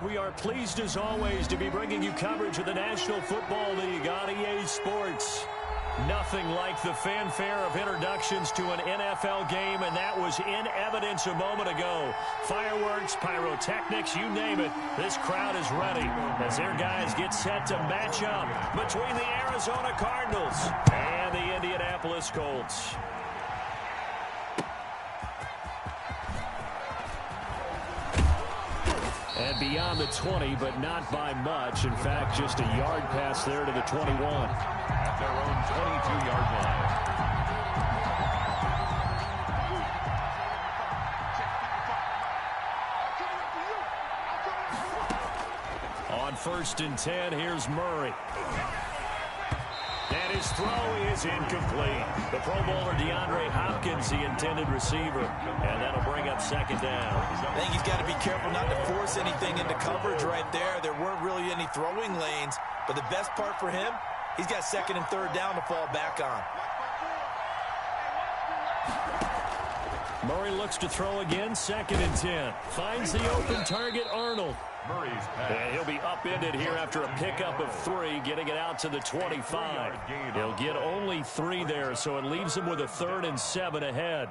We are pleased as always to be bringing you coverage of the National Football League on EA Sports. Nothing like the fanfare of introductions to an NFL game, and that was in evidence a moment ago. Fireworks, pyrotechnics, you name it. This crowd is ready as their guys get set to match up between the Arizona Cardinals and the Indianapolis Colts. And beyond the 20, but not by much. In fact, just a yard pass there to the 21. At their own 22-yard line. On 1st and 10, here's Murray. And his throw is incomplete. The Pro Bowler DeAndre Hopkins, the intended receiver. And that'll bring up 2nd down. I think he's got to be careful not to force anything into coverage right there. There weren't really any throwing lanes. But the best part for him, he's got 2nd and 3rd down to fall back on. Murray looks to throw again, 2nd and 10. Finds the open target, Arnold. And he'll be upended here after a pickup of 3, getting it out to the 25. He'll get only 3 there, so it leaves him with a 3rd and 7 ahead.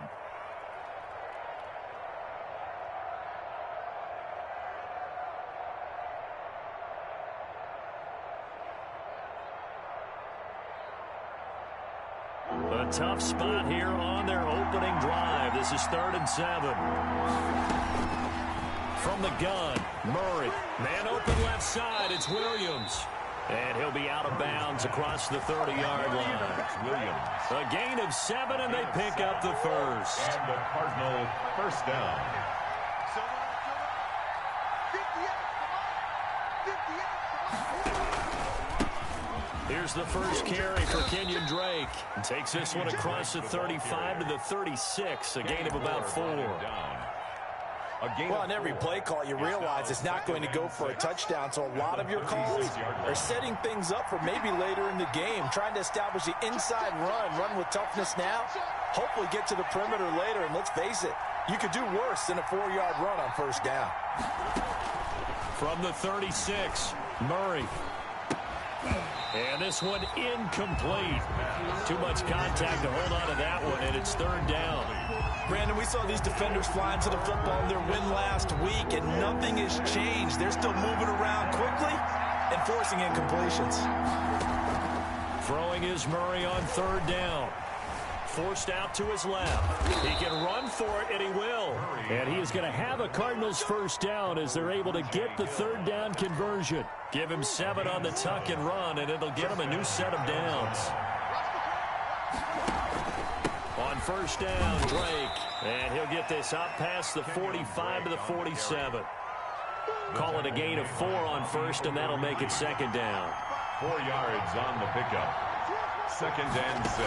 A tough spot here on their opening drive. This is 3rd and 7. From the gun, Murray. Man open left side, it's Williams. And he'll be out of bounds across the 30-yard line. Williams. A gain of 7, and they pick up the first. And the Cardinal 1st down. Here's the first carry for Kenyon Drake. Takes this one across the 35 to the 36, a gain of about 4. Well, on every play call, you realize it's not going to go for a touchdown, so a lot of your calls are setting things up for maybe later in the game, trying to establish the inside run with toughness now, hopefully get to the perimeter later, and let's face it, you could do worse than a 4-yard run on 1st down. From the 36, Murray. And this one incomplete. Too much contact to hold on to that one, and it's 3rd down. Brandon, we saw these defenders flying to the football in their win last week, and nothing has changed. They're still moving around quickly and forcing incompletions. Throwing is Murray on 3rd down. Forced out to his left. He can run for it, and he will. And he is going to have a Cardinals 1st down as they're able to get the 3rd down conversion. Give him 7 on the tuck and run, and it'll get him a new set of downs. On 1st down, Drake. And he'll get this up past the 45 to the 47. Call it a gain of 4 on 1st, and that'll make it 2nd down. 4 yards on the pickup. 2nd and 6.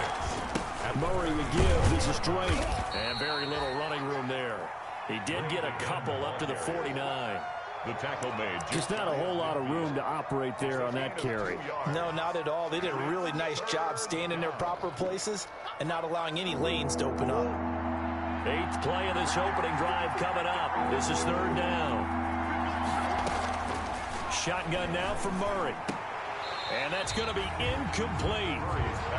Murray would give. This is Drake. And very little running room there. He did get a couple up to the 49. The tackle made. Just not a whole lot of room to operate there on that carry. No, not at all. They did a really nice job staying in their proper places and not allowing any lanes to open up. 8th play of this opening drive coming up. This is 3rd down. Shotgun now from Murray. And that's going to be incomplete.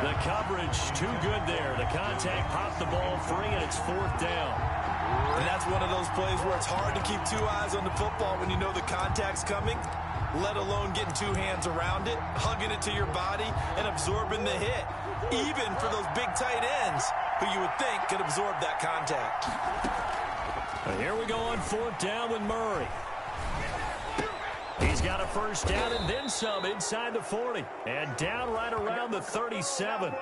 The coverage too good there. The contact popped the ball free, and it's 4th down. And that's one of those plays where it's hard to keep 2 eyes on the football when you know the contact's coming, let alone getting 2 hands around it, hugging it to your body, and absorbing the hit, even for those big tight ends who you would think could absorb that contact. And here we go on 4th down with Murray. He's got a 1st down and then some inside the 40. And down right around the 37.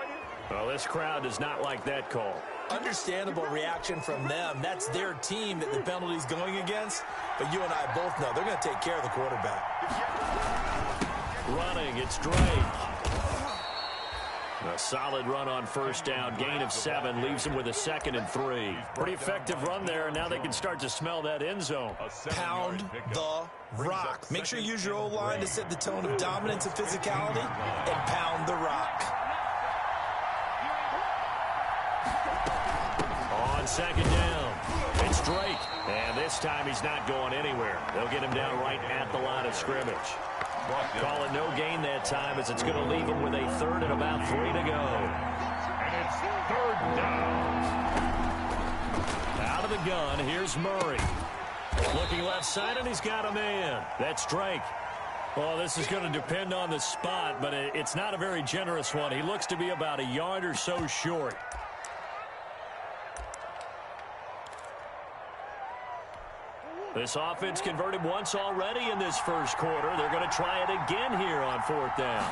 Well, this crowd does not like that call. Understandable reaction from them. That's their team that the penalty's going against. But you and I both know they're going to take care of the quarterback. Running, it's Drake. A solid run on 1st down. Gain of 7 leaves him with a 2nd and 3. Pretty effective run there, and now they can start to smell that end zone. Pound the rock. Make sure you use your O-line to set the tone of dominance and physicality, and pound the rock. On 2nd down, it's Drake. And this time he's not going anywhere. They'll get him down right at the line of scrimmage. Call it no gain that time as it's going to leave him with a third and about 3 to go. And it's third down. Out of the gun, here's Murray. Looking left side, and he's got a man. That's Drake. Well, this is going to depend on the spot, but it's not a very generous one. He looks to be about a yard or so short. This offense converted once already in this first quarter. They're going to try it again here on fourth down.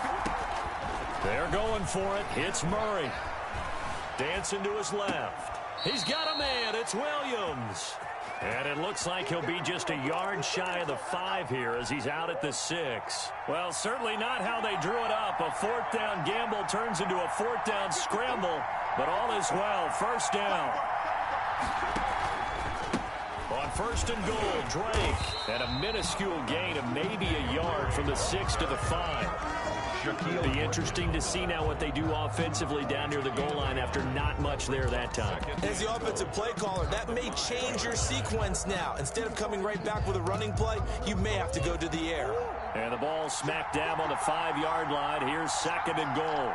They're going for it. It's Murray. Dancing to his left. He's got a man. It's Williams. And it looks like he'll be just a yard shy of the 5 here as he's out at the 6. Well, certainly not how they drew it up. A fourth down gamble turns into a fourth down scramble, but all is well. First down. On first and goal, Drake. And a minuscule gain of maybe a yard from the 6 to the 5. It'll be interesting to see now what they do offensively down near the goal line after not much there that time. As the offensive play caller, that may change your sequence now. Instead of coming right back with a running play, you may have to go to the air. And the ball smack dab on the 5-yard line. Here's second and goal.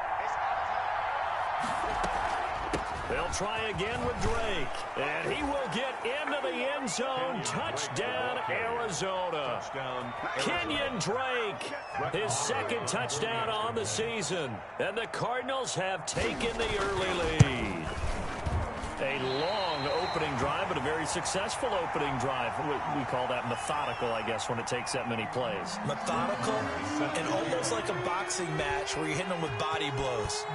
They'll try again with Drake. And he will get into the end zone. Touchdown, Arizona. Kenyon Drake, his second touchdown on the season. And the Cardinals have taken the early lead. A long opening drive, but a very successful opening drive. We call that methodical, I guess, when it takes that many plays. Methodical and almost like a boxing match where you're hitting them with body blows.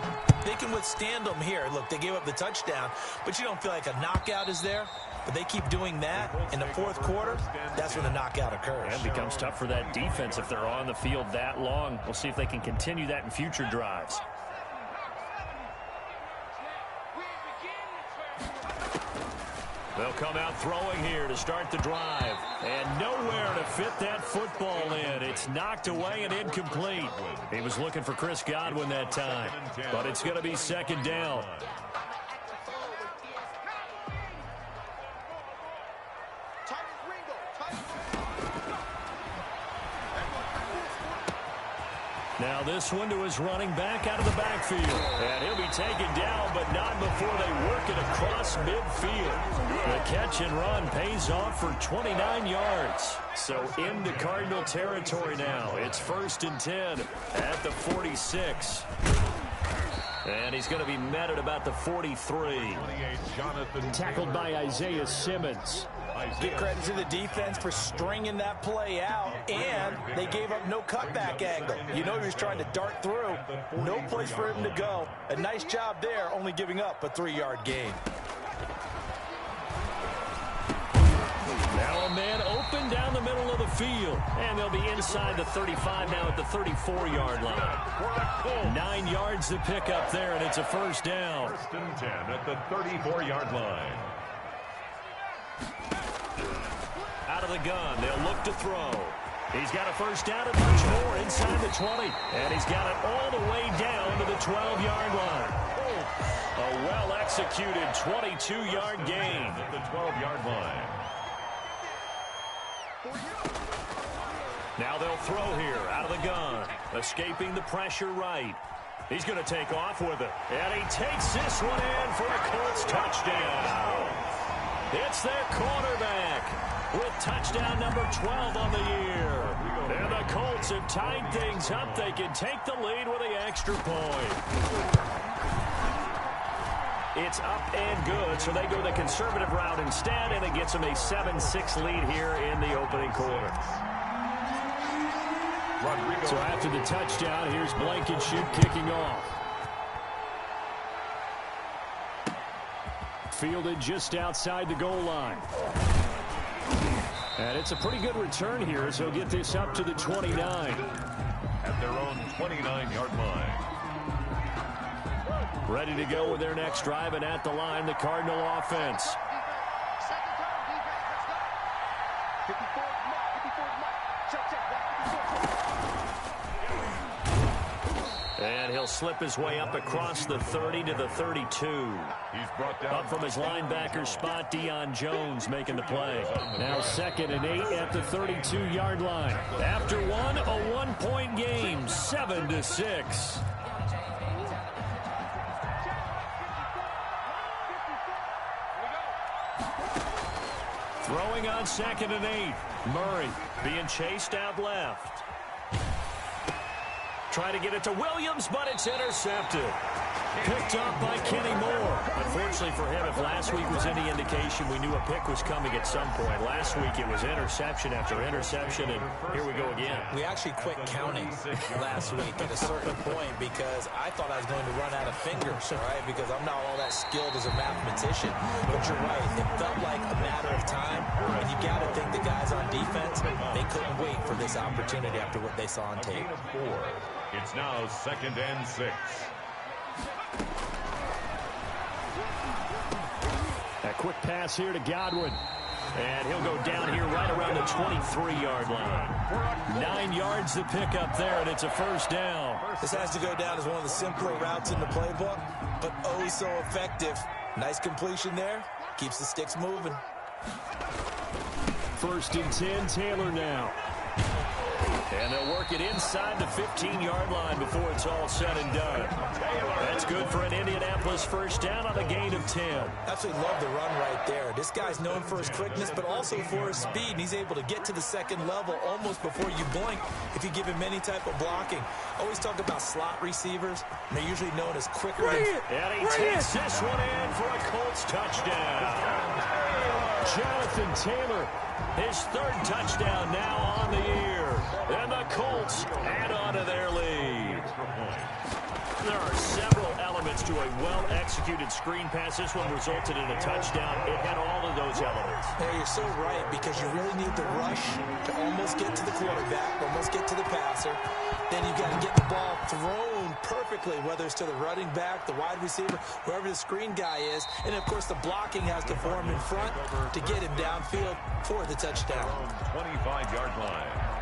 They can withstand them here. Look, they gave up the touchdown, but you don't feel like a knockout is there. But they keep doing that in the fourth quarter, that's when the knockout occurs. And it becomes tough for that defense if they're on the field that long. We'll see if they can continue that in future drives. They'll come out throwing here to start the drive. And nowhere to fit that football in. It's knocked away and incomplete. He was looking for Chris Godwin that time. But it's going to be second down. Now this one to his running back out of the backfield. And he'll be taken down, but not before they work it across midfield. The catch and run pays off for 29 yards. So into Cardinal territory now. It's first and 10 at the 46. And he's going to be met at about the 43. Tackled by Isaiah Simmons. Give credit to the defense for stringing that play out, and they gave up no cutback angle. You know he was trying to dart through. No place for him to go. A nice job there, only giving up a 3-yard gain. Now a man open down the middle of the field. And they'll be inside the 35 now at the 34-yard line. 9 yards to pick up there, and it's a first down. First and 10 at the 34-yard line. Out of the gun, they'll look to throw. He's got a first down and much more inside the 20. And he's got it all the way down to the 12-yard line. A well-executed 22-yard gain. At the 12-yard line. Now they'll throw here out of the gun. Escaping the pressure right. He's going to take off with it. And he takes this one in for a Colts touchdown. It's their quarterback with touchdown number 12 on the year. And the Colts have tied things up. They can take the lead with the extra point. It's up and good, so they go the conservative route instead, and it gets them a 7-6 lead here in the opening quarter. So after the touchdown, here's Blankenship kicking off. Fielded just outside the goal line. And it's a pretty good return here, so he'll get this up to the 29. At their own 29-yard line. Ready to go with their next drive, and at the line, the Cardinal offense. And he'll slip his way up across the 30 to the 32. He's brought down. Up from his linebacker spot, Deion Jones making the play. Now 2nd and 8 at the 32-yard line. After one, a one-point game, 7-6. Throwing on 2nd and 8. Murray being chased out left. Trying to get it to Williams, but it's intercepted. Picked up by Kenny Moore. Unfortunately for him, if last week was any indication, we knew a pick was coming at some point. Last week it was interception after interception, and here we go again. We actually quit counting last week at a certain point because I thought I was going to run out of fingers, right? Because I'm not all that skilled as a mathematician. But you're right. It felt like a matter of time, and you got to think the guys on defense, they couldn't wait for this opportunity after what they saw on tape. It's now 2nd and 6. A quick pass here to Godwin. And he'll go down here right around the 23-yard line. 9 yards to pick up there, and it's a first down. This has to go down as one of the simpler routes in the playbook, but oh so effective. Nice completion there. Keeps the sticks moving. 1st and 10, Taylor now. And they'll work it inside the 15-yard line before it's all said and done. That's good for an Indianapolis first down on a gain of 10. Absolutely love the run right there. This guy's known for his quickness, but also for his speed. And he's able to get to the 2nd level almost before you blink if you give him any type of blocking. Always talk about slot receivers, and they're usually known as quicker. And he takes this one in for a Colts touchdown. Jonathan Taylor, his 3rd touchdown now on the year. And the Colts add on to their lead. There are several elements to a well-executed screen pass. This one resulted in a touchdown. It had all of those elements. Yeah, you're so right, because you really need the rush to almost get to the quarterback, almost get to the passer. Then you've got to get the ball thrown perfectly, whether it's to the running back, the wide receiver, whoever the screen guy is. And, of course, the blocking has to form in front to get him downfield for the touchdown. 25-yard line.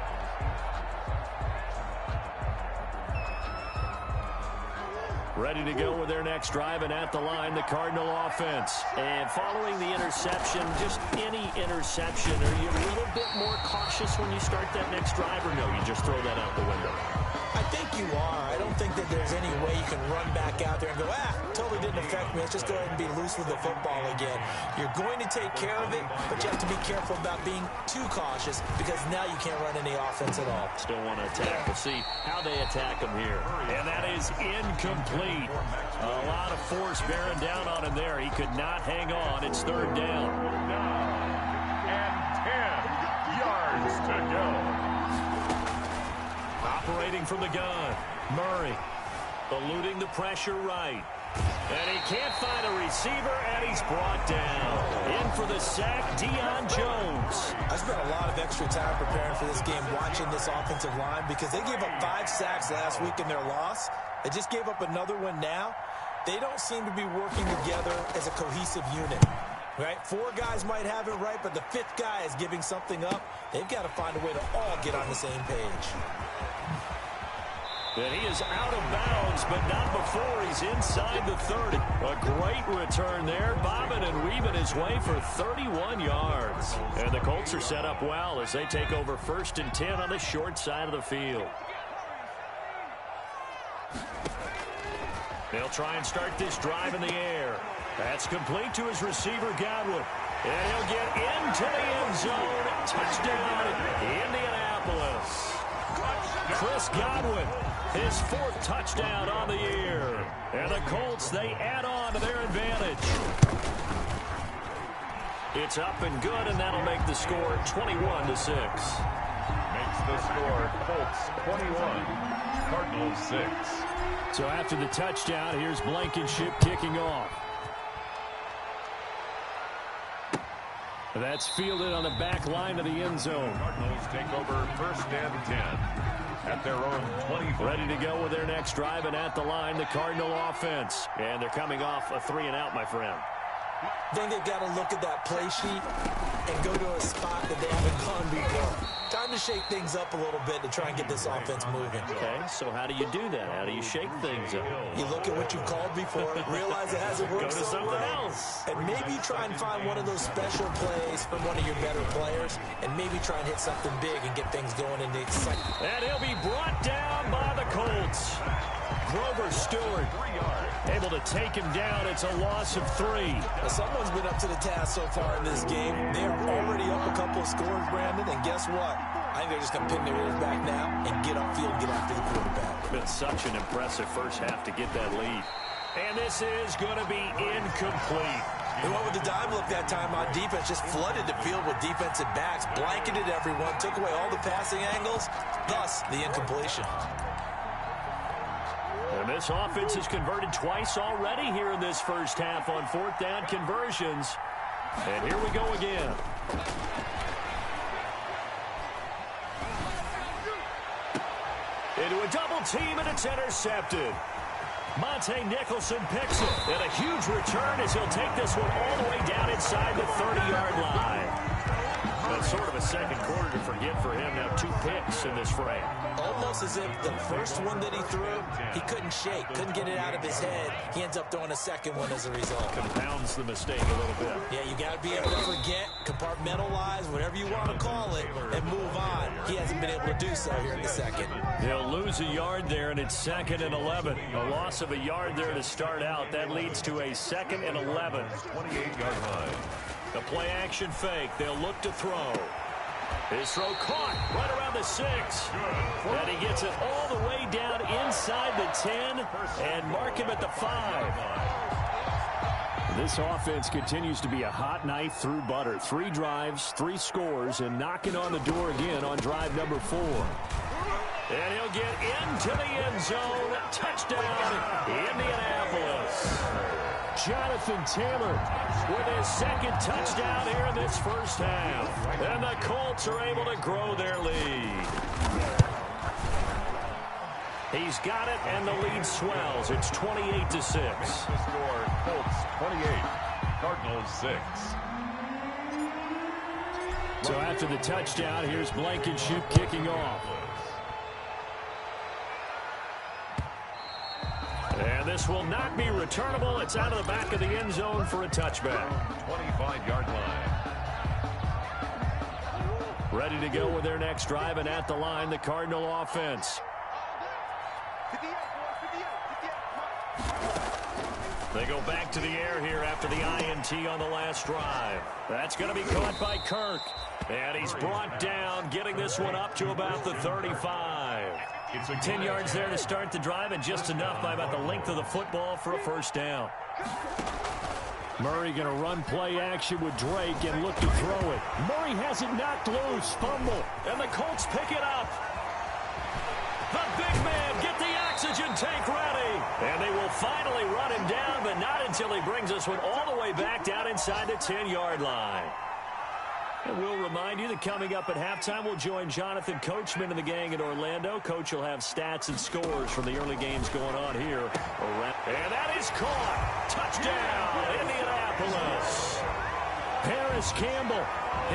Ready to go with their next drive, and at the line, the Cardinal offense. And following the interception, just any interception, are you a little bit more cautious when you start that next drive, or no, you just throw that out the window? I think you are. I don't think that there's any way you can run back out there and go, totally didn't affect me. Let's just go ahead and be loose with the football again. You're going to take care of it, but you have to be careful about being too cautious because now you can't run any offense at all. Still want to attack. We'll see how they attack him here. And that is incomplete. A lot of force bearing down on him there. He could not hang on. It's 3rd down. And 10 yards to go. Operating from the gun, Murray eluding the pressure right. And he can't find a receiver, and he's brought down. In for the sack, Deion Jones. I spent a lot of extra time preparing for this game, watching this offensive line, because they gave up 5 sacks last week in their loss. They just gave up another one now. They don't seem to be working together as a cohesive unit. Right? 4 guys might have it right, but the 5th guy is giving something up. They've got to find a way to all get on the same page. And he is out of bounds, but not before he's inside the 30. A great return there, bobbing and weaving his way for 31 yards. And the Colts are set up well as they take over 1st and 10 on the short side of the field. They'll try and start this drive in the air. That's complete to his receiver, Godwin. And he'll get into the end zone. Touchdown, Indianapolis. Chris Godwin, his 4th touchdown on the year. And the Colts, they add on to their advantage. It's up and good, and that'll make the score 21-6. Makes the score Colts 21, Cardinals 6. So after the touchdown, here's Blankenship kicking off. That's fielded on the back line of the end zone. Cardinals take over 1st and 10 at their own 20. Ready to go with their next drive, and at the line, the Cardinal offense. And they're coming off a 3-and-out, my friend. I think they've got to look at that play sheet and go to a spot that they haven't gone before. Time to to shake things up a little bit to try and get this offense moving. Okay, so how do you do that? How do you shake things up? You look at what you've called before, realize it hasn't worked Go to so something well, else. and maybe try and find one of those special plays from one of your better players, and maybe try and hit something big and get things going in the excitement. And he'll be brought down by the Colts. Grover Stewart able to take him down. It's a loss of 3. Now, someone's been up to the task so far in this game. They're already up a couple of scores, Brandon, and guess what? I think they're just going to pin their ears back now and get upfield and get after the quarterback. It's been such an impressive first half to get that lead. And this is going to be incomplete. They went with the dime look that time on defense, just flooded the field with defensive backs, blanketed everyone, took away all the passing angles, thus the incompletion. And this offense has converted twice already here in this first half on 4th down conversions. And here we go again. Into a double team, and it's intercepted. Monte Nicholson picks it. And a huge return as he'll take this one all the way down inside the 30-yard line. That's sort of a second quarter to forget for him. Now 2 picks in this frame. Almost as if the first one that he threw, he couldn't shake, couldn't get it out of his head. He ends up throwing a second one as a result. Compounds the mistake a little bit. Yeah, you got to be able to forget, compartmentalize, whatever you want to call it, and move on. He hasn't been able to do so here in the second. They'll lose a yard there, and it's 2nd and 11. A loss of a yard there to start out. That leads to a 2nd and 11. 28-yard line. The play action fake. They'll look to throw. His throw caught right around the 6. And he gets it all the way down inside the 10 and mark him at the 5. This offense continues to be a hot knife through butter. 3 drives, 3 scores, and knocking on the door again on drive number 4. And he'll get into the end zone. Touchdown, Indianapolis. Jonathan Taylor with his 2nd touchdown here in this first half. And the Colts are able to grow their lead. He's got it, and the lead swells. It's 28-6. The score, Colts 28, Cardinals 6. So after the touchdown, here's Blankenship kicking off. And this will not be returnable. It's out of the back of the end zone for a touchback. 25-yard line. Ready to go with their next drive, and at the line, the Cardinal offense. They go back to the air here after the INT on the last drive. That's going to be caught by Kirk. And he's brought down, getting this one up to about the 35. 10 yards there to start the drive, and just enough by about the length of the football for a first down. Murray going to run play action with Drake and look to throw it. Murray has it knocked loose, fumble, and the Colts pick it up. The big man, get the oxygen tank ready. And they will finally run him down, but not until he brings this one all the way back down inside the 10-yard line. And we'll remind you that coming up at halftime, we'll join Jonathan Coachman and the gang in Orlando. Coach will have stats and scores from the early games going on here. And that is caught. Touchdown, Indianapolis. Paris Campbell,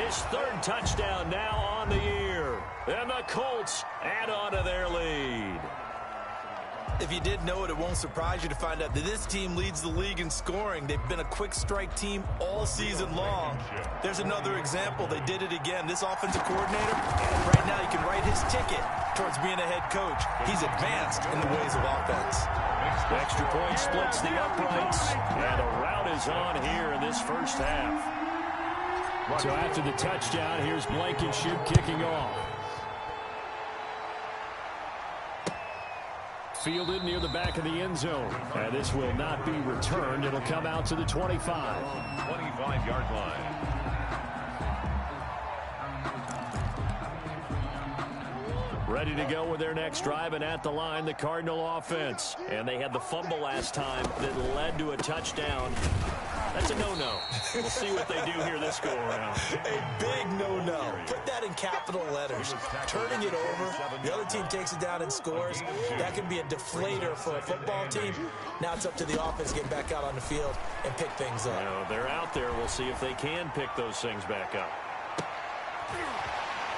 his 3rd touchdown now on the year. And the Colts add on to their lead. If you did know it, it won't surprise you to find out that this team leads the league in scoring. They've been a quick strike team all season long. There's another example. They did it again. This offensive coordinator, right now, he can write his ticket towards being a head coach. He's advanced in the ways of offense. The extra point splits the uprights, and the route is on here in this first half. So after the touchdown, here's Blankenship kicking off. Fielded near the back of the end zone. And this will not be returned. It'll come out to the 25. 25-yard line. Ready to go with their next drive, and at the line, the Cardinal offense. And they had the fumble last time that led to a touchdown. That's a no-no. We'll see what they do here this go-around. A big no-no. Put that in capital letters. Turning it over, the other team takes it down and scores. That can be a deflator for a football team. Now it's up to the offense to get back out on the field and pick things up. You know, they're out there. We'll see if they can pick those things back up.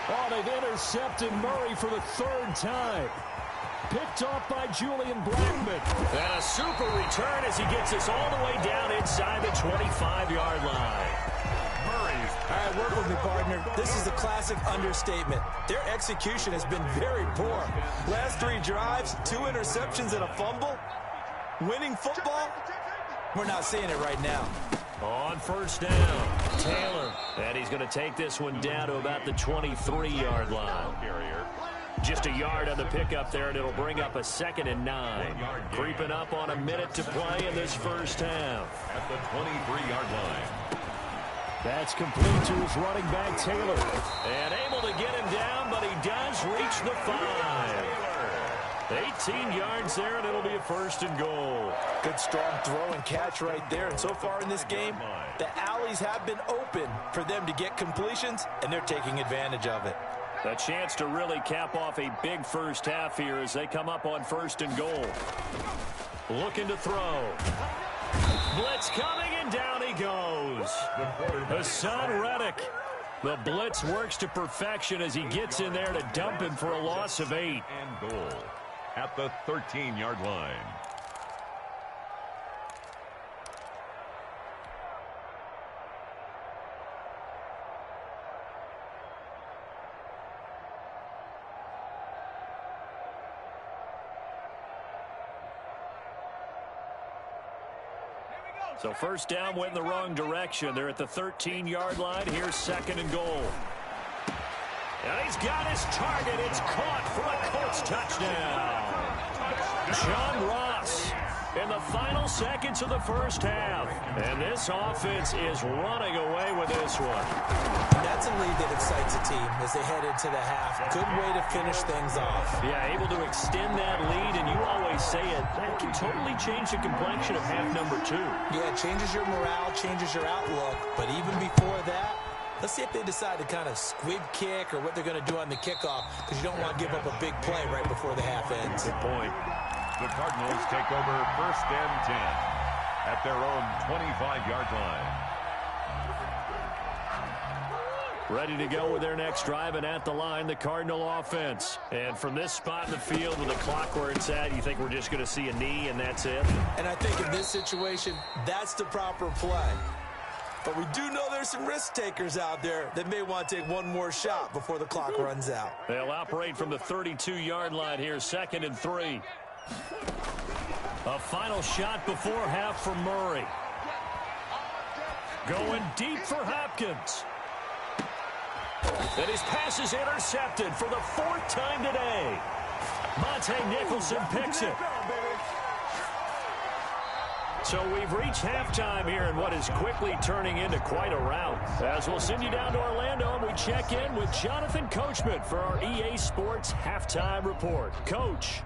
Oh, they've intercepted Murray for the third time. Picked off by Julian Blackman. And a super return as he gets us all the way down inside the 25-yard line. Murray's. All right, work with me, partner. This is a classic understatement. Their execution has been very poor. Last 3 drives, 2 interceptions and a fumble. Winning football? We're not seeing it right now. On first down, Taylor. And he's going to take this one down to about the 23-yard line. Just a yard on the pickup there, and it'll bring up a 2nd and 9. Creeping up on a minute to play in this first half. At the 23-yard line. That's complete to his running back, Taylor. And able to get him down, but he does reach the 5. 18 yards there, and it'll be a 1st and goal. Good strong throw and catch right there. And so far in this game, the alleys have been open for them to get completions, and they're taking advantage of it. A chance to really cap off a big first half here as they come up on 1st and goal. Looking to throw. Blitz coming, and down he goes. Hassan Reddick. The blitz works to perfection as he gets in there to dump him for a loss of 8. And goal at the 13-yard line. So first down went in the wrong direction. They're at the 13-yard line. Here's 2nd and goal. And he's got his target. It's caught for a Colts touchdown. John Ross in the final seconds of the first half. And this offense is running away with this one. That's a lead that excites a team as they head into the half. Good way to finish things off. Yeah, able to extend that lead, and you always say it, that can totally change the complexion of half number 2. Yeah, it changes your morale, changes your outlook. But even before that, let's see if they decide to kind of squib kick or what they're going to do on the kickoff, because you don't want to give up a big play right before the half ends. Good point. The Cardinals take over 1st and 10 at their own 25-yard line. Ready to go with their next drive, and at the line, the Cardinal offense. And from this spot in the field with the clock where it's at, you think we're just going to see a knee and that's it? And I think in this situation, that's the proper play. But we do know there's some risk takers out there that may want to take one more shot before the clock runs out. They'll operate from the 32-yard line here, 2nd and 3. A final shot before half for Murray. Going deep for Hopkins. And his pass is intercepted for the 4th time today. Monte Nicholson picks it. So we've reached halftime here in what is quickly turning into quite a rout. As we'll send you down to Orlando, and we check in with Jonathan Coachman for our EA Sports Halftime Report. Coach.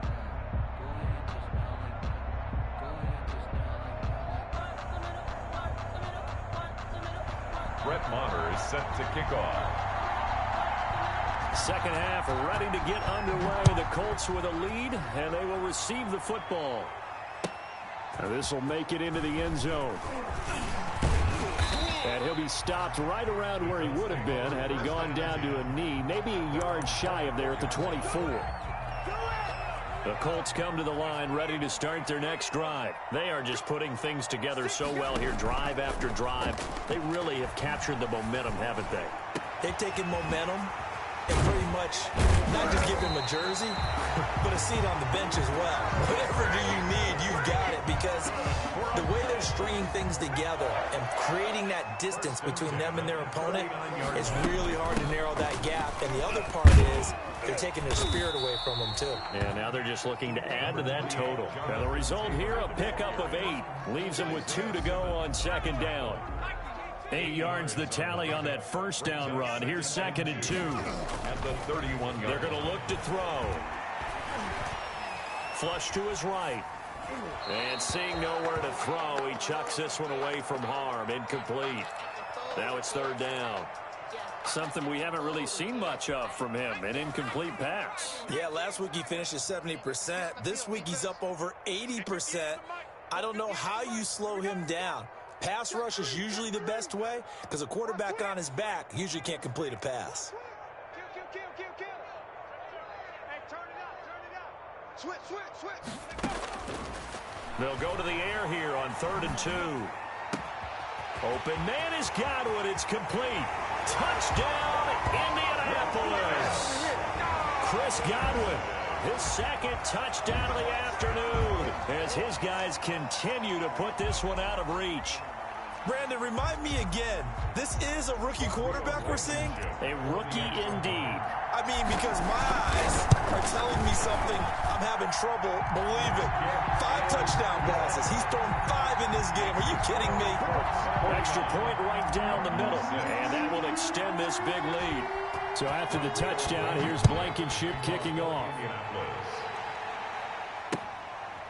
Brett Maher is set to kick off. Second half ready to get underway. The Colts with a lead, and they will receive the football. And this will make it into the end zone. And he'll be stopped right around where he would have been had he gone down to a knee, maybe a yard shy of there at the 24. The Colts come to the line ready to start their next drive. They are just putting things together so well here, drive after drive. They really have captured the momentum, haven't they? They've taken momentum and pretty much not just give him a jersey, but a seat on the bench as well. Whatever do you need, you've got it, because the way they're stringing things together and creating that distance between them and their opponent, it's really hard to narrow that gap. And the other part is they're taking their spirit away from them, too. And now they're just looking to add to that total. Now the result here, a pickup of 8. Leaves them with 2 to go on second down. 8 yards the tally on that first down run. Here's 2nd and 2. At the 31-yard. They're going to look to throw. Flush to his right. And seeing nowhere to throw, he chucks this one away from harm. Incomplete. Now it's 3rd down. Something we haven't really seen much of from him, an incomplete pass. Yeah, last week he finished at 70%. This week he's up over 80%. I don't know how you slow him down. Pass rush is usually the best way because a quarterback on his back usually can't complete a pass. They'll go to the air here on 3rd and 2. Open man is Godwin. It's complete. Touchdown, Indianapolis. Chris Godwin, his second touchdown of the afternoon as his guys continue to put this one out of reach. Brandon, remind me again, this is a rookie quarterback we're seeing? A rookie indeed. I mean, because my eyes are telling me something I'm having trouble believing. 5 touchdown passes. He's thrown 5 in this game. Are you kidding me? Extra point right down the middle. And that will extend this big lead. So after the touchdown, here's Blankenship kicking off.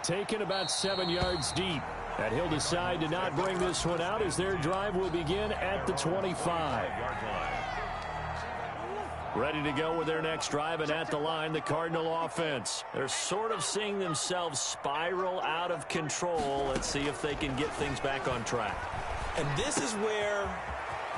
Taken about 7 yards deep. And he'll decide to not bring this one out as their drive will begin at the 25. Ready to go with their next drive, and at the line, the Cardinal offense. They're sort of seeing themselves spiral out of control. Let's see if they can get things back on track. And this is where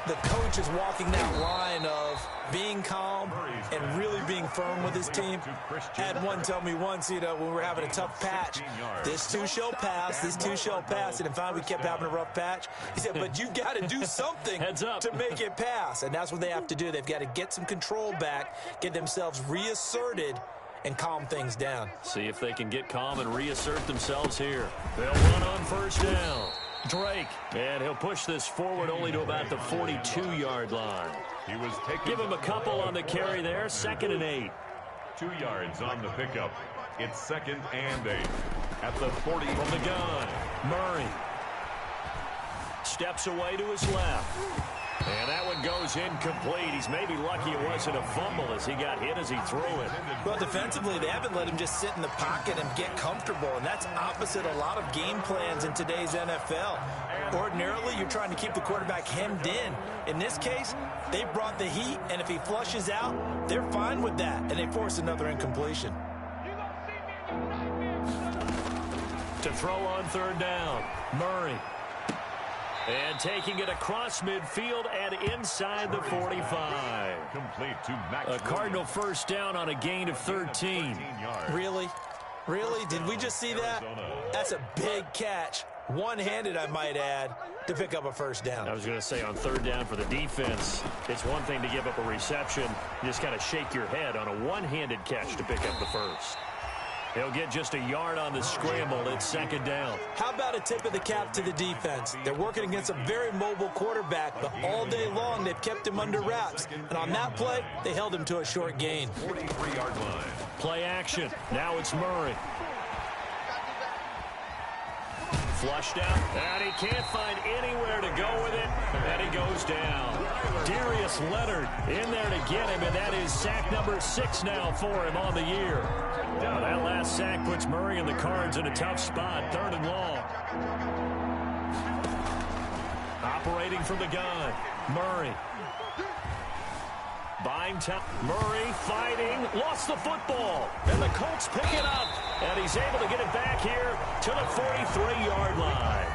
the coach is walking that line of being calm and really being firm with his team. I had one tell me once, when we were having a tough patch, this too shall pass, this too shall pass. And finally we kept having a rough patch. He said, but you've got to do something to make it pass. And that's what they have to do. They've got to get some control back, get themselves reasserted, and calm things down. See if they can get calm and reassert themselves here. They'll run on 1st down. Drake, and he'll push this forward only to about the 42-yard line. He was taken. Give him a couple on the carry there, 2nd and 8. 2 yards on the pickup. It's 2nd and 8 at the 40. From the gun, Murray steps away to his left. And that one goes incomplete. He's maybe lucky it wasn't a fumble as he got hit as he threw it. Well, defensively, they haven't let him just sit in the pocket and get comfortable, and that's opposite a lot of game plans in today's NFL. Ordinarily, you're trying to keep the quarterback hemmed in. In this case, they brought the heat, and if he flushes out, they're fine with that, and they force another incompletion. To throw on 3rd down, Murray. And taking it across midfield and inside the 45. Complete to Max. A Cardinal 1st down on a gain of 13. Really? Really? Did we just see that? That's a big catch. One-handed, I might add, to pick up a 1st down. I was going to say on 3rd down for the defense, it's one thing to give up a reception. You just got to shake your head on a one-handed catch to pick up the 1st. He'll get just a yard on the scramble. It's 2nd down. How about a tip of the cap to the defense? They're working against a very mobile quarterback, but all day long they've kept him under wraps. And on that play, they held him to a short gain. 43-yard line. Play action. Now it's Murray. Flushed out, and he can't find anywhere to go with it, and he goes down. Darius Leonard in there to get him, and that is sack number 6 now for him on the year. That last sack puts Murray and the Cards in a tough spot, 3rd and long. Operating from the gun, Murray. Buying time. Murray fighting, lost the football, and the Colts pick it up, and he's able to get it back here to the 43-yard line.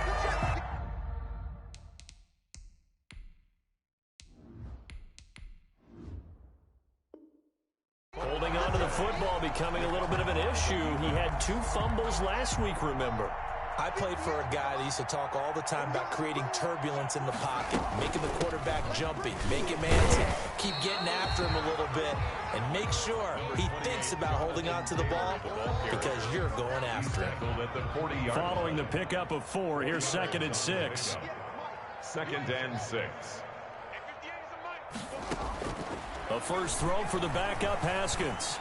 Holding on to the football becoming a little bit of an issue. He had 2 fumbles last week, remember. I played for a guy that used to talk all the time about creating turbulence in the pocket, making the quarterback jumpy, make him antsy, keep getting after him a little bit, and make sure he thinks about holding on to the ball because you're going after him. Following the pickup of 4, here's 2nd and 6. 2nd and 6. A first throw for the backup, Haskins.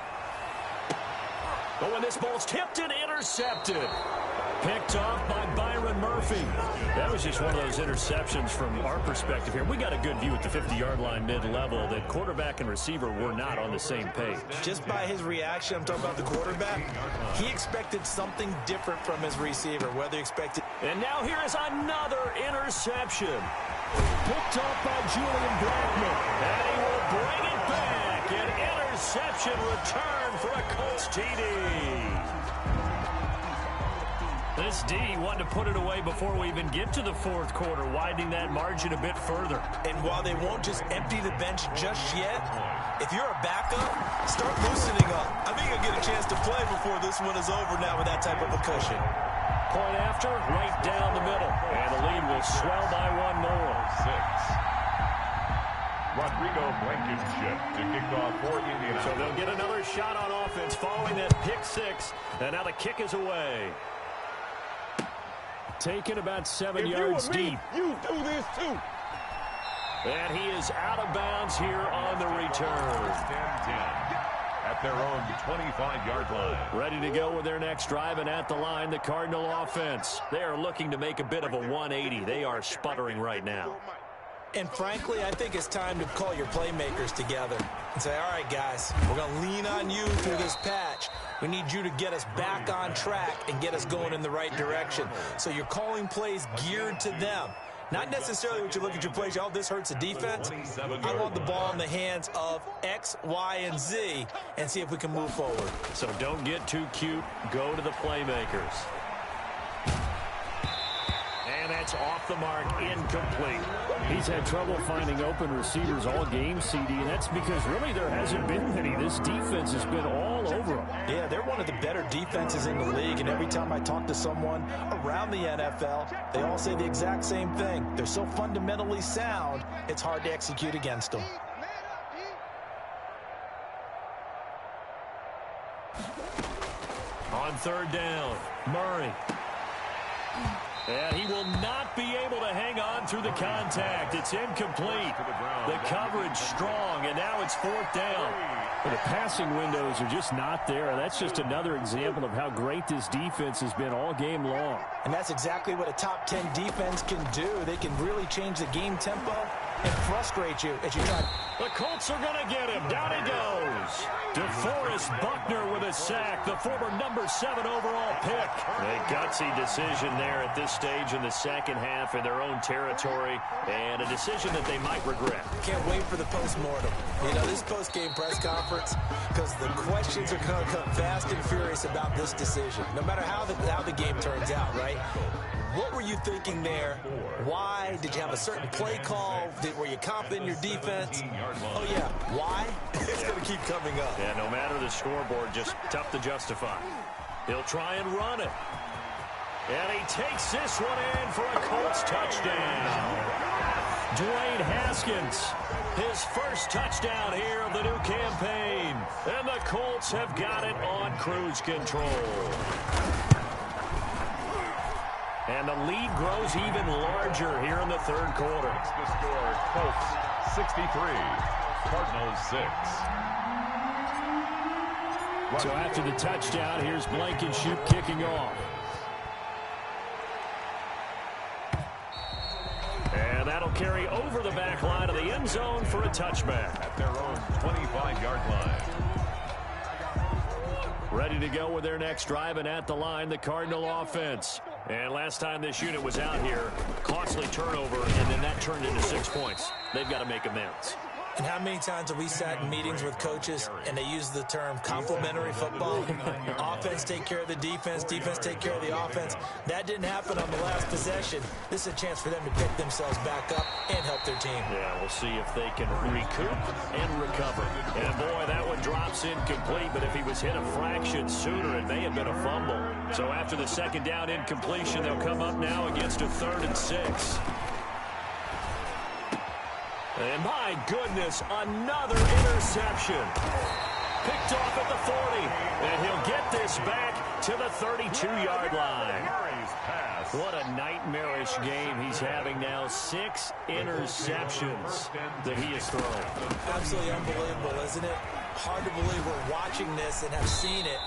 Oh, and this ball's tipped and intercepted. Picked off by Byron Murphy. That was just one of those interceptions from our perspective here. We got a good view at the 50-yard line mid-level that quarterback and receiver were not on the same page. Just by his reaction, I'm talking about the quarterback, he expected something different from his receiver, whether he expected. And now here is another interception. Picked off by Julian Blackman. And he will bring it back. An interception return for a Colts TD. This D wanted to put it away before we even get to the 4th quarter, widening that margin a bit further. And while they won't just empty the bench just yet, if you're a backup, start loosening up. I mean, going to get a chance to play before this one is over now with that type of a cushion. Point after, right down the middle. And the lead will swell by one more. 6. Rodrigo Blankenship to kick off for Indianapolis. So they'll get another shot on offense following that pick six. And now the kick is away. Taken about 7 yards deep. You do this too. And he is out of bounds here on the return. 10-10 at their own 25-yard line. Ready to go with their next drive, and at the line, the Cardinal offense. They are looking to make a bit of a 180. They are sputtering right now. And frankly, I think it's time to call your playmakers together and say, all right, guys, we're going to lean on you through this patch. We need you to get us back on track and get us going in the right direction. So you're calling plays geared to them. Not necessarily what you look at your plays, oh, this hurts the defense. I want the ball in the hands of X, Y, and Z and see if we can move forward. So don't get too cute. Go to the playmakers. And that's off the mark, incomplete. He's had trouble finding open receivers all game, CD, and that's because really there hasn't been many. This defense has been all over him. Yeah, they're one of the better defenses in the league, and every time I talk to someone around the NFL, they all say the exact same thing. They're so fundamentally sound, it's hard to execute against them. On third down, Murray. And he will not be able to hang on through the contact. It's incomplete. The coverage strong, and now it's fourth down. Well, the passing windows are just not there. That's just another example of how great this defense has been all game long. And that's exactly what a top 10 defense can do. They can really change the game tempo and frustrate you as you try. The Colts are going to get him. Down he goes. DeForest Buckner with a sack, the former number 7 overall pick. A gutsy decision there at this stage in the second half in their own territory, and a decision that they might regret. Can't wait for the post-mortem. You know, this post-game press conference, because the questions are going to come fast and furious about this decision, no matter how the game turns out, right? What were you thinking there? Why? Did you have a certain play call? Were you confident in your defense? Oh, yeah. Why? It's going to keep coming up. Yeah, no matter the scoreboard, just tough to justify. He'll try and run it. And he takes this one in for a Colts touchdown. Dwayne Haskins, his first touchdown here of the new campaign. And the Colts have got it on cruise control. And the lead grows even larger here in the third quarter. The score, Colts 63, Cardinals 6. So after the touchdown, here's Blankenship kicking off. And that'll carry over the back line of the end zone for a touchback. At their own 25-yard line. Ready to go with their next drive, and at the line, the Cardinal offense. And last time this unit was out here, costly turnover, and then that turned into 6 points. They've got to make amends. And how many times have we sat in meetings with coaches and they use the term complementary football? Offense take care of the defense, defense take care of the offense. That didn't happen on the last possession. This is a chance for them to pick themselves back up and help their team. Yeah, we'll see if they can recoup and recover. And boy, that one drops incomplete, but if he was hit a fraction sooner, it may have been a fumble. So after the second down incompletion, they'll come up now against a 3rd and 6. And my goodness, another interception. Picked off at the 40. And he'll get this back to the 32-yard line. What a nightmarish game he's having now. 6 interceptions that he has thrown. Absolutely unbelievable, isn't it? Hard to believe we're watching this and have seen it.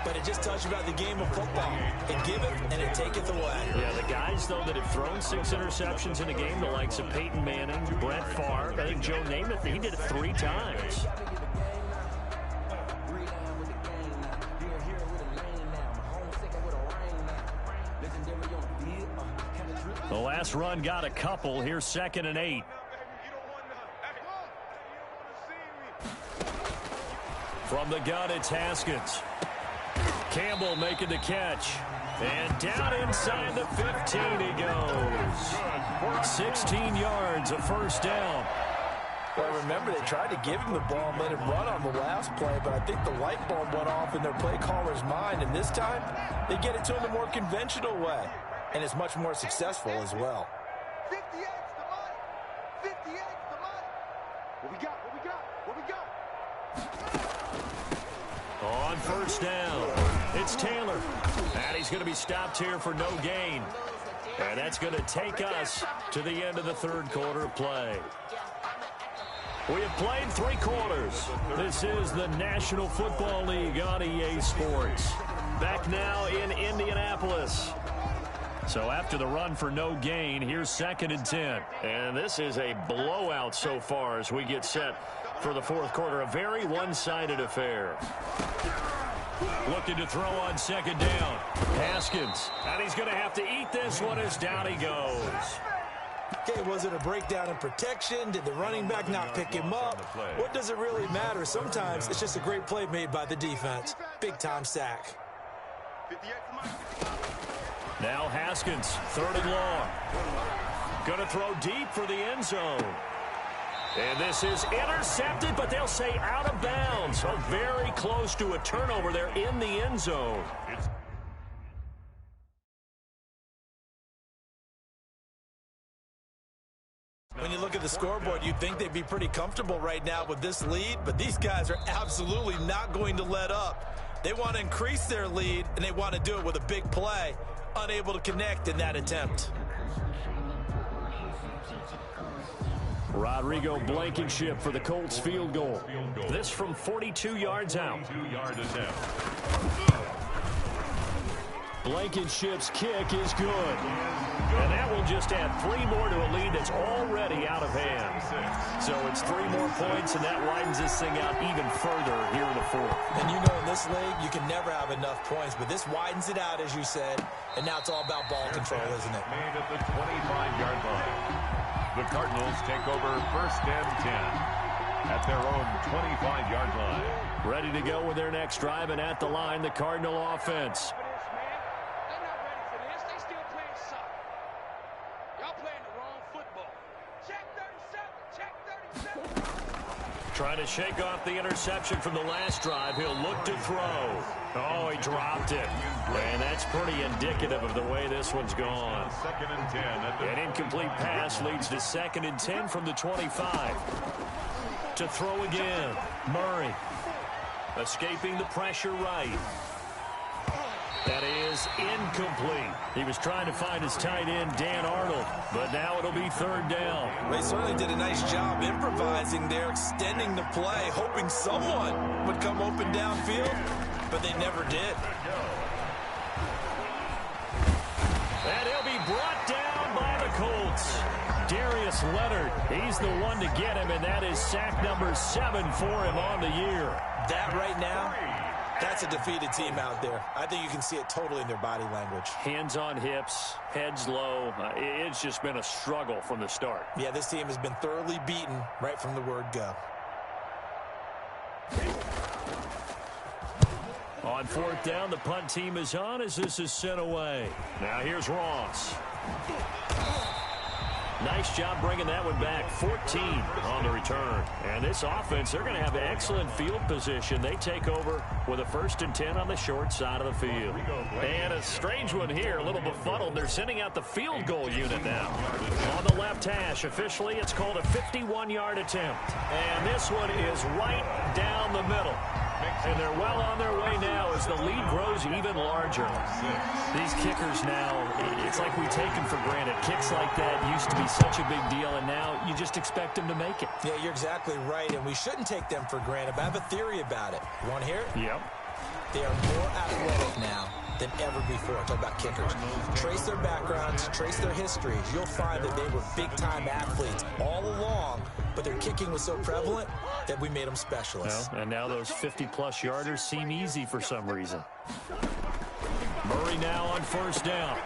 But it just tells you about the game of football. It giveth and it taketh away. Yeah, the guys, though, that have thrown 6 interceptions in a game, the likes of Peyton Manning, Brett Favre, I think Joe Namath, he did it 3 times. The last run got a couple. Here's 2nd and 8. From the gun, it's Haskins. Campbell making the catch. And down inside the 15 he goes. 16 yards, a first down. Well, remember, they tried to give him the ball and let him run on the last play, but I think the light bulb went off in their play caller's mind, and this time they get it to him the more conventional way, and it's much more successful as well. 58's the money. 58's the money. What we got? What we got? What we got? On first down, it's Taylor. And he's going to be stopped here for no gain. And that's going to take us to the end of the third quarter of play. We have played 3 quarters. This is the National Football League on EA Sports. Back now in Indianapolis. So after the run for no gain, here's 2nd and 10. And this is a blowout so far as we get set for the fourth quarter. A very one-sided affair. Looking to throw on 2nd down. Haskins. And he's going to have to eat this one as down he goes. Okay, was it a breakdown in protection? Did the running back not pick him up? What does it really matter? Sometimes it's just a great play made by the defense. Big-time sack. Now Haskins, 3rd and long. Going to throw deep for the end zone. And this is intercepted, but they'll say out of bounds. So very close to a turnover there in the end zone. When you look at the scoreboard, you'd think they'd be pretty comfortable right now with this lead, but these guys are absolutely not going to let up. They want to increase their lead, and they want to do it with a big play. Unable to connect in that attempt. Rodrigo Blankenship for the Colts field goal. This from 42 yards out. Blankenship's kick is good. And that will just add 3 more to a lead that's already out of hand. So it's 3 more points, and that widens this thing out even further here in the fourth. And you know in this league, you can never have enough points, but this widens it out, as you said, and now it's all about ball control, isn't it? Made at the 25-yard line. The Cardinals take over 1st and 10 at their own 25-yard line. Ready to go with their next drive, and at the line, the Cardinal offense. Trying to shake off the interception from the last drive. He'll look to throw. Oh, he dropped it. And that's pretty indicative of the way this one's gone. 2nd and 10. An incomplete pass leads to 2nd and 10 from the 25. To throw again. Murray. Escaping the pressure right. That is incomplete. He was trying to find his tight end, Dan Arnold, but now it'll be 3rd down. They certainly did a nice job improvising there, extending the play, hoping someone would come open downfield, but they never did. And he'll be brought down by the Colts. Darius Leonard, he's the one to get him, and that is sack number 7 for him on the year. That right now, that's a defeated team out there. I think you can see it totally in their body language. Hands on hips, heads low. It's just been a struggle from the start. Yeah, this team has been thoroughly beaten right from the word go. On 4th down, the punt team is on as this is sent away. Now here's Ross. Nice job bringing that one back. 14 on the return. And this offense, they're going to have excellent field position. They take over with a 1st and 10 on the short side of the field. And a strange one here, a little befuddled. They're sending out the field goal unit now. On the left hash, officially, it's called a 51-yard attempt. And this one is right down the middle. And they're well on their way now as the lead grows even larger. These kickers now, it's like we take them for granted. Kicks like that used to be such a big deal, and now you just expect them to make it. Yeah, you're exactly right, and we shouldn't take them for granted, but I have a theory about it. You want to hear it? Yep. They are more athletic now than ever before. Talk about kickers. Trace their backgrounds, trace their histories. You'll find that they were big-time athletes all along, but their kicking was so prevalent that we made them specialists. Well, and now those 50-plus yarders seem easy for some reason. Murray now on 1st down.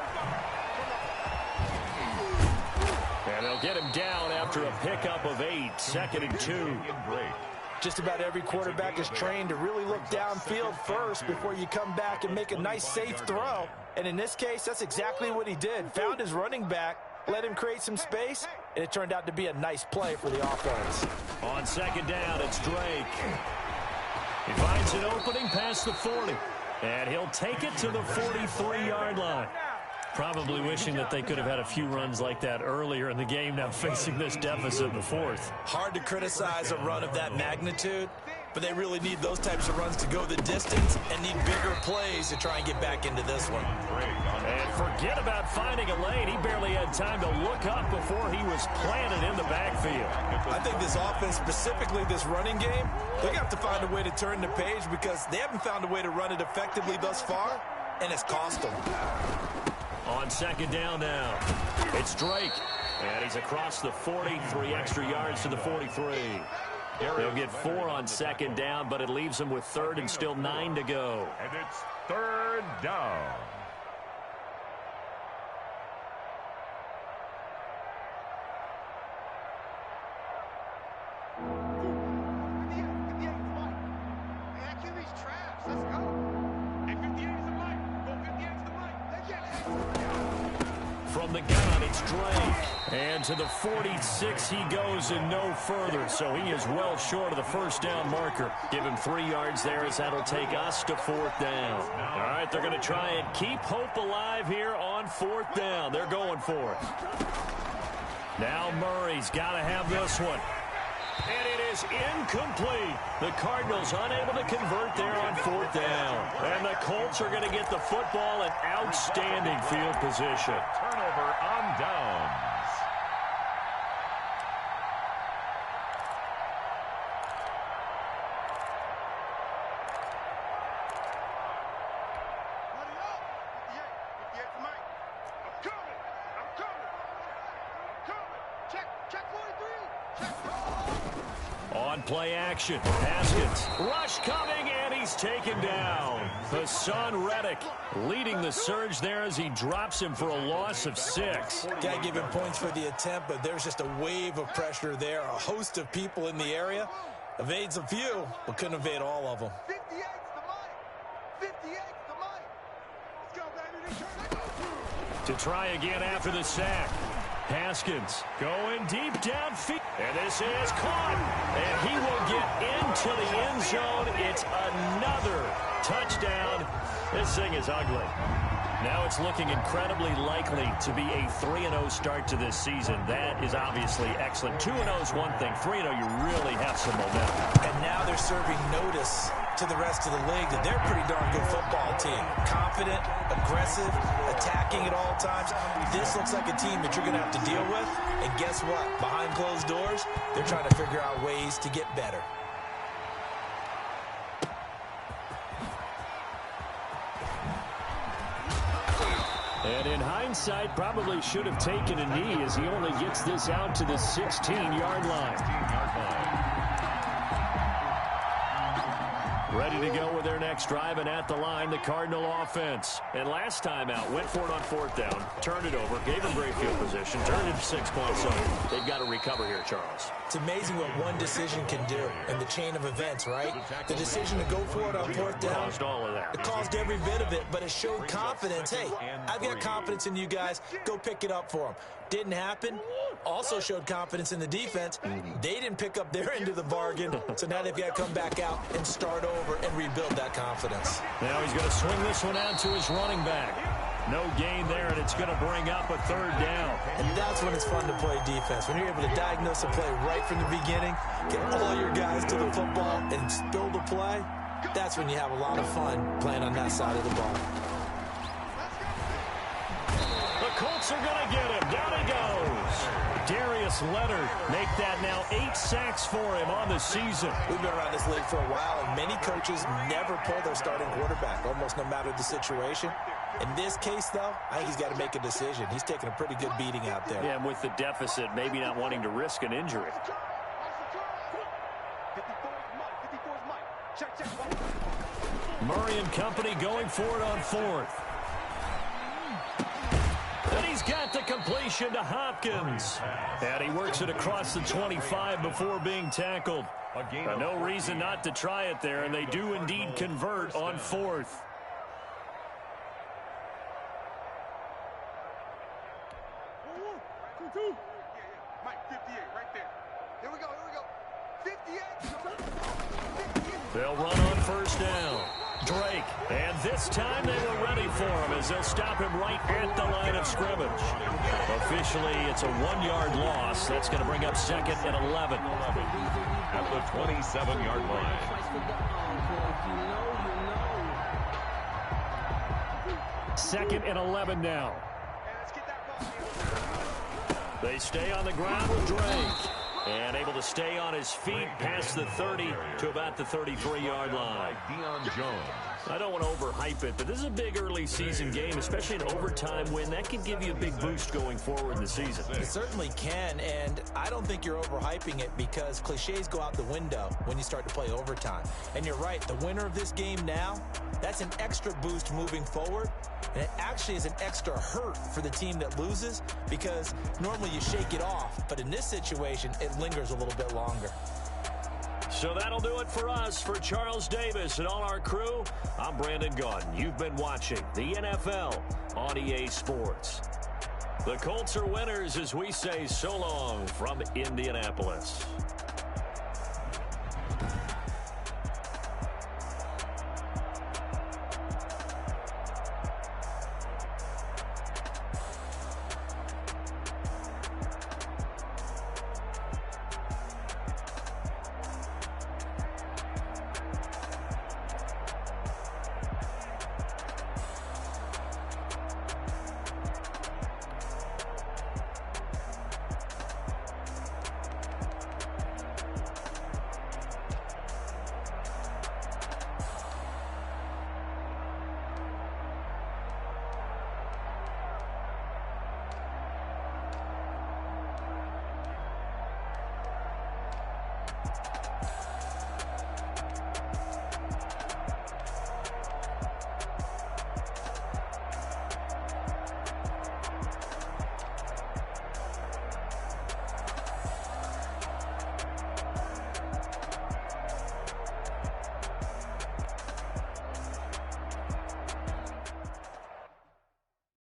And they'll get him down after a pickup of 8. 2nd and 2. Just about every quarterback is trained to really look downfield first before you come back and make a nice, safe throw. And in this case, that's exactly what he did. Found his running back, let him create some space, and it turned out to be a nice play for the offense. On second down, it's Drake. He finds an opening past the 40, and he'll take it to the 43-yard line. Probably wishing that they could have had a few runs like that earlier in the game, now facing this deficit in the fourth. Hard to criticize a run of that magnitude, but they really need those types of runs to go the distance and need bigger plays to try and get back into this one. And forget about finding a lane. He barely had time to look up before he was planted in the backfield. I think this offense, specifically this running game, they're going to have to find a way to turn the page because they haven't found a way to run it effectively thus far, and it's cost them. On second down now, it's Drake. And he's across the 40, 3 extra yards to the 43. They'll get 4 on second down, but it leaves them with third and still 9 to go. And it's third down. From the gun, it's Drake. And to the 46 he goes and no further. So he is well short of the first down marker. Give him 3 yards there as that'll take us to fourth down. All right, they're going to try and keep hope alive here on fourth down. They're going for it. Now Murray's got to have this one. And it is incomplete. The Cardinals unable to convert there on fourth down. And the Colts are going to get the football in outstanding field position. Turnover on downs. Play action. Haskins. Rush coming, and he's taken down. Hassan Reddick leading the surge there as he drops him for a loss of 6. Got to give him points for the attempt, but there's just a wave of pressure there. A host of people in the area. Evades a few, but couldn't evade all of them. 58's the money. 58's the money. Let's go, baby. To try again after the sack. Haskins going deep downfield. And this is caught. And he will get into the end zone. It's another touchdown. This thing is ugly. Now it's looking incredibly likely to be a 3-0 start to this season. That is obviously excellent. 2-0 is one thing. 3-0, you really have some momentum. And now they're serving notice to the rest of the league that they're a pretty darn good football team. Confident, aggressive, attacking at all times. This looks like a team that you're going to have to deal with. And guess what? Behind closed doors, they're trying to figure out ways to get better. And in hindsight, probably should have taken a knee as he only gets this out to the 16-yard line. Ready to go with their next drive, and at the line, the Cardinal offense. And last time out, went for it on fourth down, turned it over, gave them great field position, turned it 6 points. So they've got to recover here, Charles. It's amazing what one decision can do in the chain of events, right? The decision to go for it on fourth down. Caused all of that. It caused every bit of it, but it showed confidence. Hey, I've got confidence in you guys. Go pick it up for them. Didn't happen. Also showed confidence in the defense. They didn't pick up their end of the bargain, so now they've got to come back out and start over and rebuild that confidence. Now he's going to swing this one out to his running back. No gain there, and it's going to bring up a third down. And that's when it's fun to play defense. When you're able to diagnose a play right from the beginning, get all your guys to the football, and spill the play, that's when you have a lot of fun playing on that side of the ball. The Colts are going to get him. Down he goes. Darius Leonard make that now 8 sacks for him on the season. We've been around this league for a while, and many coaches never pull their starting quarterback, almost no matter the situation. In this case, though, I think he's got to make a decision. He's taking a pretty good beating out there. Yeah, and with the deficit, maybe not wanting to risk an injury. Murray and company going for it on fourth. And he's got the completion to Hopkins. And he works it across the 25 before being tackled. No reason not to try it there, and they do indeed convert on fourth. They'll run on first down. Drake, and this time they were ready for him as they'll stop him right at the line of scrimmage. Officially, it's a 1-yard loss. That's going to bring up 2nd and 11. At the 27-yard line. Second and 11 now. They stay on the ground with Drake. And able to stay on his feet past the 30 to about the 33-yard line. Deion Jones. I don't want to overhype it, but this is a big early season game, especially an overtime win. That can give you a big boost going forward in the season. It certainly can, and I don't think you're overhyping it because cliches go out the window when you start to play overtime. And you're right, the winner of this game now, that's an extra boost moving forward. And it actually is an extra hurt for the team that loses because normally you shake it off. But in this situation, it lingers a little bit longer. So that'll do it for us. For Charles Davis and all our crew, I'm Brandon Gaudin. You've been watching the NFL on EA Sports. The Colts are winners as we say so long from Indianapolis.